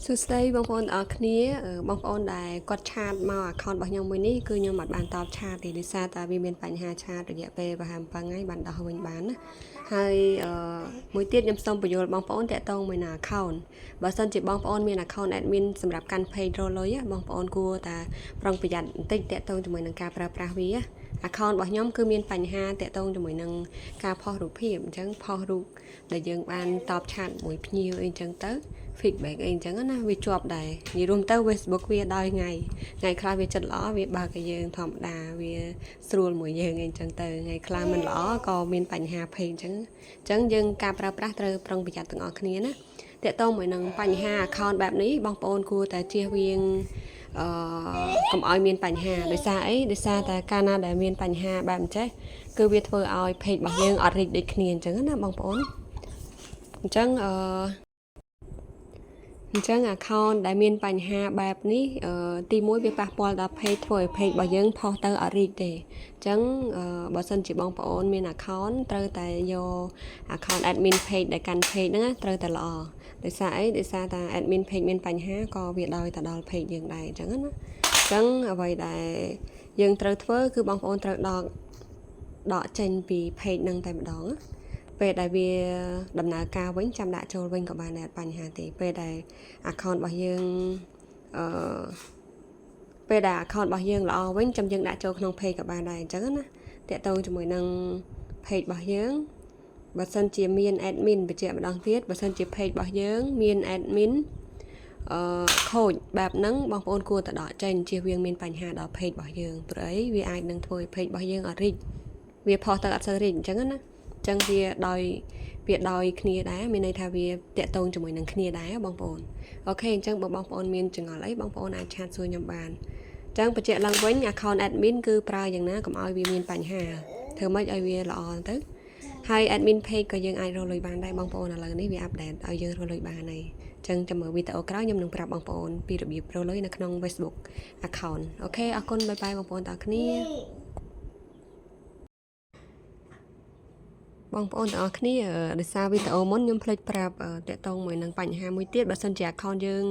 សួស្តីបងប្អូនអរគ្នាបងប្អូនដែលគាត់ឆាតមក account របស់ខ្ញុំមួយនេះគឺខ្ញុំអត់បានតបឆាតទេដោយសារតែវាមានបញ្ហាឆាតរយៈពេលប្រហែល7ថ្ងៃបានដោះវិញបានណាហើយមួយទៀតខ្ញុំសូមបញ្យល់បងប្អូនតាក់ទងមួយនឹង account បើសិនជាបងប្អូនមាន account admin សម្រាប់កាន់ page រលុយបងប្អូនគួរតែប្រុងប្រយ័ត្នបន្តិចតាក់ទងជាមួយនឹងការប្រើប្រាស់វា account របស់ខ្ញុំគឺមានបញ្ហាតាក់ទងជាមួយនឹងការផុសរូបភាពអញ្ចឹងផុសរូបដែលយើងបានតបឆាតមួយភ្ញៀវអីអញ្ចឹងទៅ feedback អីអញ្ចឹងណាវាជាប់ដែរនិយាយរួមទៅ Facebook វាដល់ថ្ងៃខ្លះវាចិត្តល្អវាបើកឲ្យយើងធម្មតាវាស្រួលមួយយើងអីអញ្ចឹងទៅថ្ងៃខ្លះមិនល្អក៏មានបញ្ហា page អញ្ចឹងយើងការប្រើប្រាស់ត្រូវប្រុងប្រយ័ត្នទាំងអស់គ្នាណាតាក់ទងមួយនឹងបញ្ហា account បែបនេះបងប្អូនគួរតែជៀសវាងកុំឲ្យមានបញ្ហាដោយសារអីដោយសារតែកាលណាដែលមានបញ្ហាបែបអញ្ចេះគឺវាធ្វើឲ្យ page របស់យើងអត់រីកដូចគ្នាអញ្ចឹងណាបងប្អូនអញ្ចឹងaccount ដែលមានបញ្ហាបែបនេះទី1វាប៉ះពាល់ដល់ page ធ្វើឲ្យ page របស់យើងផុសទៅអត់រីកទេអញ្ចឹងបើសិនជាបងប្អូនមាន account ត្រូវតែយក account admin page ដែលកាន់ page ហ្នឹងត្រូវតែល្អដោយសារអីដោយសារតែ admin page មានបញ្ហាក៏វាដោយទៅដល់ page យើងដែរអញ្ចឹងណាអញ្ចឹងអ្វីដែលយើងត្រូវធ្វើគឺបងប្អូនត្រូវដកចេញពី page ហ្នឹងតែម្ដងពេលដែលវាដំណើរការវិញចាំដាក់ចូលវិញក៏បានដែរអត់បញ្ហាទេពេលដែល account របស់យើងពេលដែល account របស់យើងល្អវិញចាំយើងដាក់ចូលក្នុង page ក៏បានដែរអញ្ចឹងណាតាក់ទងជាមួយនឹង page របស់យើងបើសិនជាមាន admin បញ្ជាក់ម្ដងទៀតបើសិនជា page របស់យើងមាន admin ខូចបែបហ្នឹងបងប្អូនគួរតែដកចេញជៀសវាងមានបញ្ហាដល់ page របស់យើងព្រោះអីវាអាចនឹងធ្វើឲ្យ page របស់យើងអត់រីកវាផុសទៅអត់សូវរីកអញ្ចឹងណាអញ្ចឹងវាដោយគ្នាដែរមានន័យថាវាតាក់ទងជាមួយនឹងគ្នាដែរបងប្អូនអូខេអញ្ចឹងបើបងប្អូនមានចង្អល់អីបងប្អូនអាចឆាតសួរខ្ញុំបានអញ្ចឹងបញ្ជាក់ឡើងវិញ account admin គឺប្រើយ៉ាងណាកុំឲ្យវាមានបញ្ហាធ្វើម៉េចឲ្យវាល្អទៅហើយ admin page ក៏យើងអាចរកលុយបានដែរបងប្អូនឥឡូវនេះវាអាប់ដេតឲ្យយើងរកលុយបានហើយអញ្ចឹងចាំមើលវីដេអូក្រោយខ្ញុំនឹងប្រាប់បងប្អូនពីរបៀបរកលុយនៅក្នុង Facebook account អូខេអរគុណបាយបាយបងប្អូនទាំងអស់គ្នាបងប្អូនទាំងអស់គ្នាដោយសារវីដេអូមុនខ្ញុំភ្លេចប្រាប់តាក់ទងមួយនឹងបញ្ហាមួយទៀតបើសិនជា account យើង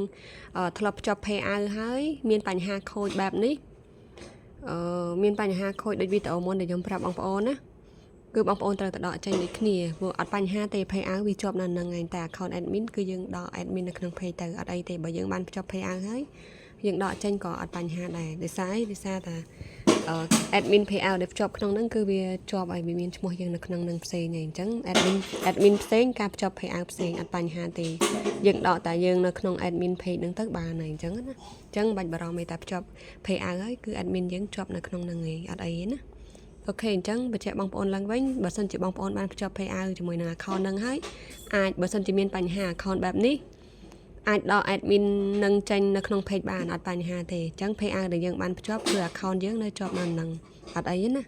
ធ្លាប់ភ្ជាប់ payout ហើយមានបញ្ហាខូចបែបនេះមានបញ្ហាខូចដូចវីដេអូមុនដែលខ្ញុំប្រាប់បងប្អូនណាគឺបងប្អូនត្រូវតែដកចេញដូចគ្នាព្រោះអត់បញ្ហាទេ payout វាជាប់នៅនឹងឯងតែ account admin គឺយើងដក admin នៅក្នុង page ទៅអត់អីទេបើយើងបានភ្ជាប់ payout ហើយយើងដកចេញក៏អត់បញ្ហាដែរដោយសារតែadmin payout ដែលភ្ជាប់ក្នុងហ្នឹងគឺវាជាប់ឲ្យវាមានឈ្មោះយើងនៅក្នុងហ្នឹងផ្សេងឯងអញ្ចឹង admin ផ្សេងការភ្ជាប់ payout ផ្សេងអត់បញ្ហាទេយើងដកតែយើងនៅក្នុង admin page ហ្នឹងទៅបានហើយអញ្ចឹងណាអញ្ចឹងបាច់បារម្ភទេតែភ្ជាប់ payout ហើយគឺ admin យើងជាប់នៅក្នុងហ្នឹងឯងអត់អីទេណាអូខេអញ្ចឹងបញ្ជាក់បងប្អូនឡើងវិញបើសិនជាបងប្អូនបានភ្ជាប់ payout ជាមួយនឹង account ហ្នឹងហើយអាចបើសិនជាមានបញ្ហា account បែបនេះអាចដក admin នឹងចេញនៅក្នុង page បានអត់បញ្ហាទេអញ្ចឹង payout ដែលយើងបានភ្ជាប់គឺ account យើងនៅជាប់នៅនឹងអត់អីទេណា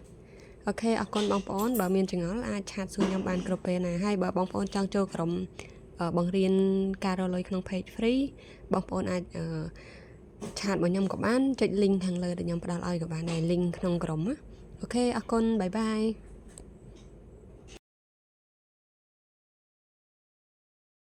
អូខេអរគុណបងប្អូនបើមានចង្អល់អាចឆាតសួរខ្ញុំបានគ្រប់ពេលណាហើយបើបងប្អូនចង់ចូលក្រុមបង្រៀនការរកលុយក្នុង page free បងប្អូនអាចឆាតមកខ្ញុំក៏បានចុច link ខាងលើដែលខ្ញុំផ្ដល់ឲ្យក៏បានដែរ link ក្នុងក្រុមណាអូខេអរគុណបាយបាយ